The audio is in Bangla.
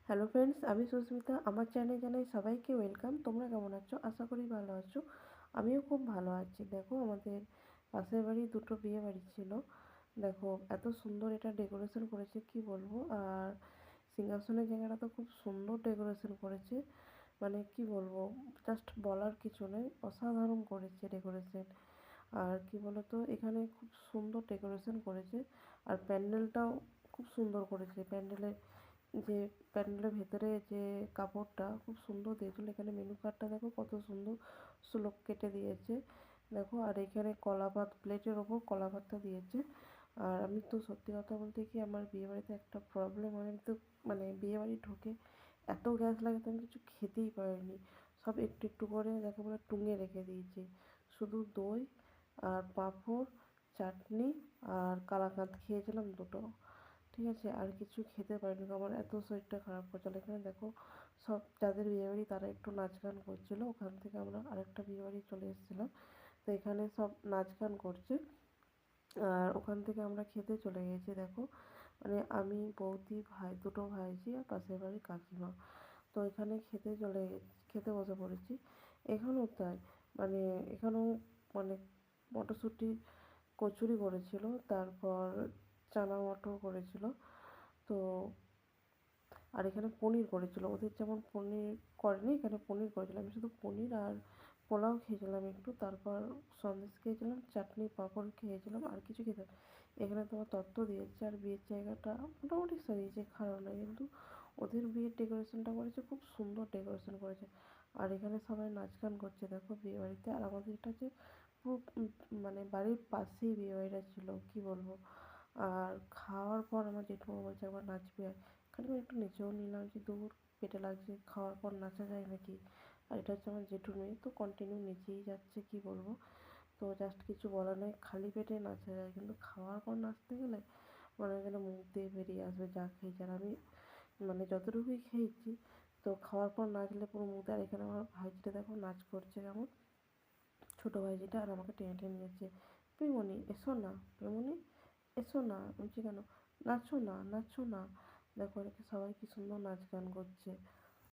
হ্যালো ফ্রেন্ডস, আমি সুস্মিতা। আমার চ্যানেলে জানাই সবাইকে ওয়েলকাম। তোমরা কেমন আছো? আশা করি ভালো আছো। আমিও খুব ভালো আছি। দেখো, আমাদের পাশের বাড়ি দুটো বিয়ে বাড়ি ছিল। দেখো, এত সুন্দর এটা ডেকোরেশন করেছে কি বলবো। আর সিংহাসনের জায়গাটা তো খুব সুন্দর ডেকোরেশন করেছে, মানে কি বলবো, জাস্ট বলার কিছু নেই। অসাধারণ করেছে ডেকোরেশন। আর কি বলতো, এখানে খুব সুন্দর ডেকোরেশন করেছে। আর প্যান্ডেলটাও খুব সুন্দর করেছে। প্যান্ডেলের ভেতরে যে কাপড়টা খুব সুন্দর দিয়েছিল। এখানে মেনু কার্ডটা দেখো কত সুন্দর শ্লোক কেটে দিয়েছে। দেখো, আর এখানে কলা ভাত, প্লেটের ওপর কলা ভাতটা দিয়েছে। আর আমি তো সত্যি কথা বলতে কি, আমার বিয়েবাড়িতে একটা প্রবলেম হয়। আমি তো মানে বিয়েবাড়ি ঢুকে এত গ্যাস লাগে তো আমি কিছু খেতেই পারিনি। সব একটু একটু করে যাকে বলে টুঙে রেখে দিয়েছি। শুধু দই আর পাঁপড়, চাটনি আর কালাকাঁদ খেয়েছিলাম দুটো। ঠিক আছে, আর কিছু খেতে পারিনি। আমার এত শরীরটা খারাপ করছিল। এখানে দেখো, সব যাদের বিয়েবাড়ি তারা একটু নাচ গান করছিল। ওখান থেকে আমরা আরেকটা বিয়েবাড়ি চলে এসেছিলাম। তো এখানে সব নাচ গান করছে। আর ওখান থেকে আমরা খেতে চলে গেছি। দেখো, মানে আমি, বৌদি, ভাই, দুটো ভাইঝি আর পাশের বাড়ির কাকিমা। তো এখানে খেতে বসে পড়েছি। এখানেও তাই, মানে এখানেও মানে মটরশুঁটি কচুরি করেছিল, তারপর চানা মটর করেছিল। তো আর এখানে পনির করেছিল। ওদের যেমন পনির করেনি, এখানে পনির করেছিল। আমি শুধু পনির আর পোলাও খেয়েছিলাম একটু, তারপর সন্দেশ খেয়েছিলাম, চাটনি পাঁপড় খেয়েছিলাম, আর কিছু খেতে। এখানে তোমার তত্ত্ব দিয়েছে। আর বিয়ের জায়গাটা মোটামুটি সাজিয়েছে, খারাপ নয়। কিন্তু ওদের বিয়ের ডেকোরেশনটা করেছে, খুব সুন্দর ডেকোরেশন করেছে। আর এখানে সবাই নাচ গান করছে দেখো বিয়ে বাড়িতে। আর আমাদের এটা যে পুরো মানে বাড়ির পাশেই বিয়ে বাড়িটা ছিল, কি বলবো। আর খাওয়ার পর আমার জেঠুমা বলছে একবার নাচবি আয়। খালি আমি একটু নেচেও নিলাম, যে দূর, পেটে লাগছে, খাওয়ার পর নাচা যায় নাকি। আর এটা হচ্ছে আমার জেঠুর মেয়ে, তো কন্টিনিউ নেচেই যাচ্ছে, কি বলবো। তো জাস্ট কিছু বলার নেই, খালি পেটে নাচা যায়, কিন্তু খাওয়ার পর নাচতে গেলে মনে হয় যেন মুখ দিয়ে বেরিয়ে আসবে যা খেয়েছি। আর আমি মানে যতটুকুই খেয়েছি, তো খাওয়ার পর নাচলে পুরো মুখ দিয়ে। আর এখানে আমার ভাইজিটা দেখো নাচ করছে কেমন, ছোটো ভাইজিটা। আর আমাকে টেনে টেনে নিয়ে যাচ্ছে, পিমনি এসো না, পিমনি এসো না। বলছি কেন? নাচো না, নাচো না। দেখো, এদিকে সবাই কি সুন্দর নাচ গান করছে।